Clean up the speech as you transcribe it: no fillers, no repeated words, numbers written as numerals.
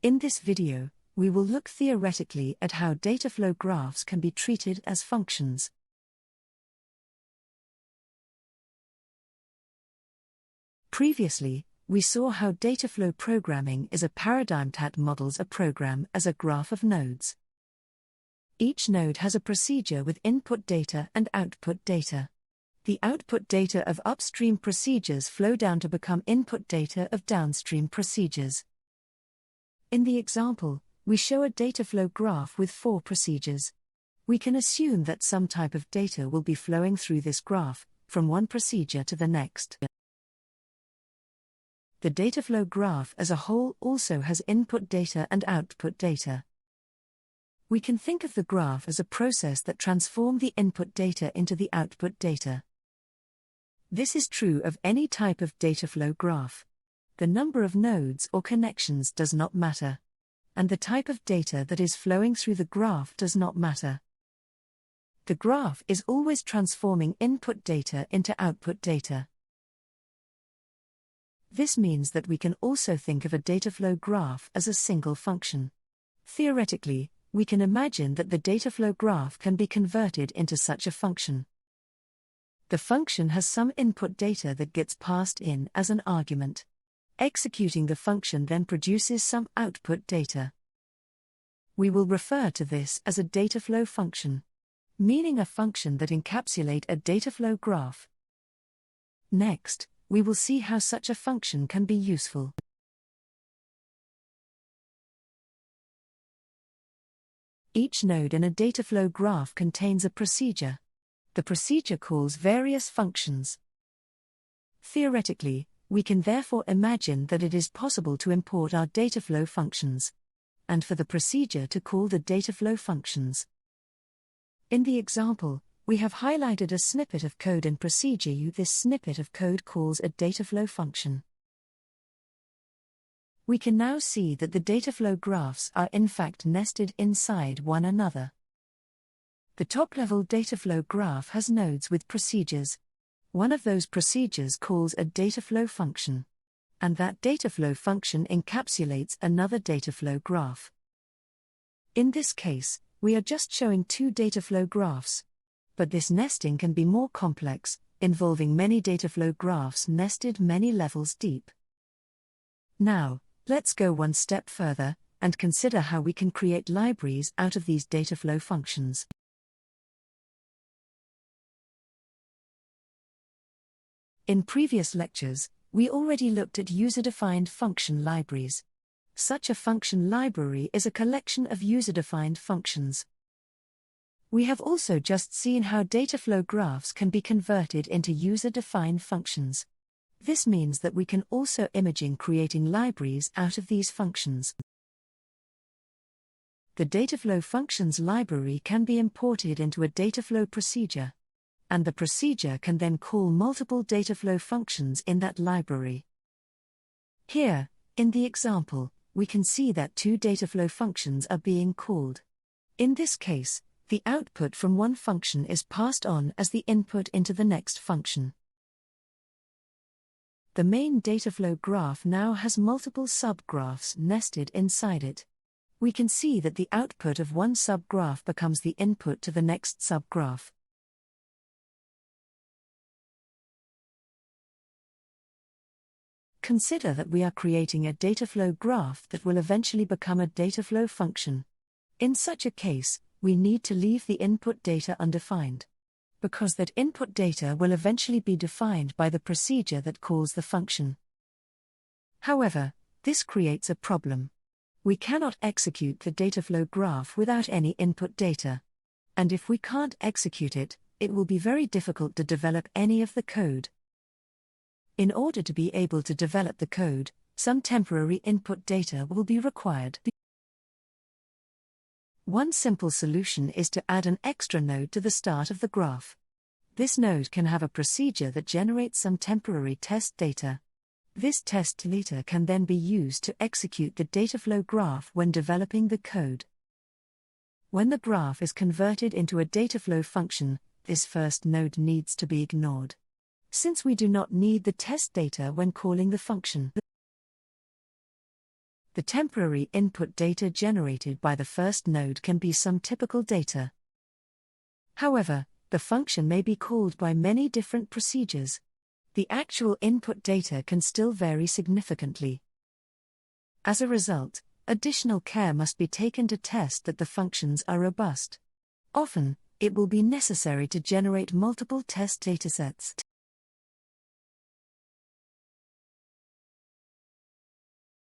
In this video, we will look theoretically at how Dataflow graphs can be treated as functions. Previously, we saw how Dataflow programming is a paradigm that models a program as a graph of nodes. Each node has a procedure with input data and output data. The output data of upstream procedures flow down to become input data of downstream procedures. In the example, we show a Dataflow graph with 4 procedures. We can assume that some type of data will be flowing through this graph, from one procedure to the next. The Dataflow graph as a whole also has input data and output data. We can think of the graph as a process that transforms the input data into the output data. This is true of any type of Dataflow graph. The number of nodes or connections does not matter. And the type of data that is flowing through the graph does not matter. The graph is always transforming input data into output data. This means that we can also think of a Dataflow graph as a single function. Theoretically, we can imagine that the Dataflow graph can be converted into such a function. The function has some input data that gets passed in as an argument. Executing the function then produces some output data. We will refer to this as a Dataflow function, meaning a function that encapsulates a Dataflow graph. Next, we will see how such a function can be useful. Each node in a Dataflow graph contains a procedure. The procedure calls various functions. Theoretically, we can therefore imagine that it is possible to import our Dataflow functions, and for the procedure to call the Dataflow functions. In the example, we have highlighted a snippet of code in procedure U. This snippet of code calls a Dataflow function. We can now see that the Dataflow graphs are in fact nested inside one another. The top-level Dataflow graph has nodes with procedures. One of those procedures calls a Dataflow function. And that Dataflow function encapsulates another Dataflow graph. In this case, we are just showing 2 Dataflow graphs. But this nesting can be more complex, involving many Dataflow graphs nested many levels deep. Now, let's go one step further, and consider how we can create libraries out of these Dataflow functions. In previous lectures, we already looked at user-defined function libraries. Such a function library is a collection of user-defined functions. We have also just seen how Dataflow graphs can be converted into user-defined functions. This means that we can also imagine creating libraries out of these functions. The Dataflow functions library can be imported into a Dataflow procedure. And the procedure can then call multiple Dataflow functions in that library. Here, in the example, we can see that 2 Dataflow functions are being called. In this case, the output from one function is passed on as the input into the next function. The main Dataflow graph now has multiple subgraphs nested inside it. We can see that the output of one subgraph becomes the input to the next subgraph. Consider that we are creating a Dataflow graph that will eventually become a Dataflow function. In such a case, we need to leave the input data undefined, because that input data will eventually be defined by the procedure that calls the function. However, this creates a problem. We cannot execute the Dataflow graph without any input data. And if we can't execute it, it will be very difficult to develop any of the code. In order to be able to develop the code, some temporary input data will be required. One simple solution is to add an extra node to the start of the graph. This node can have a procedure that generates some temporary test data. This test data can then be used to execute the Dataflow graph when developing the code. When the graph is converted into a Dataflow function, this first node needs to be ignored, since we do not need the test data when calling the function. The temporary input data generated by the first node can be some typical data. However, the function may be called by many different procedures. The actual input data can still vary significantly. As a result, additional care must be taken to test that the functions are robust. Often, it will be necessary to generate multiple test datasets.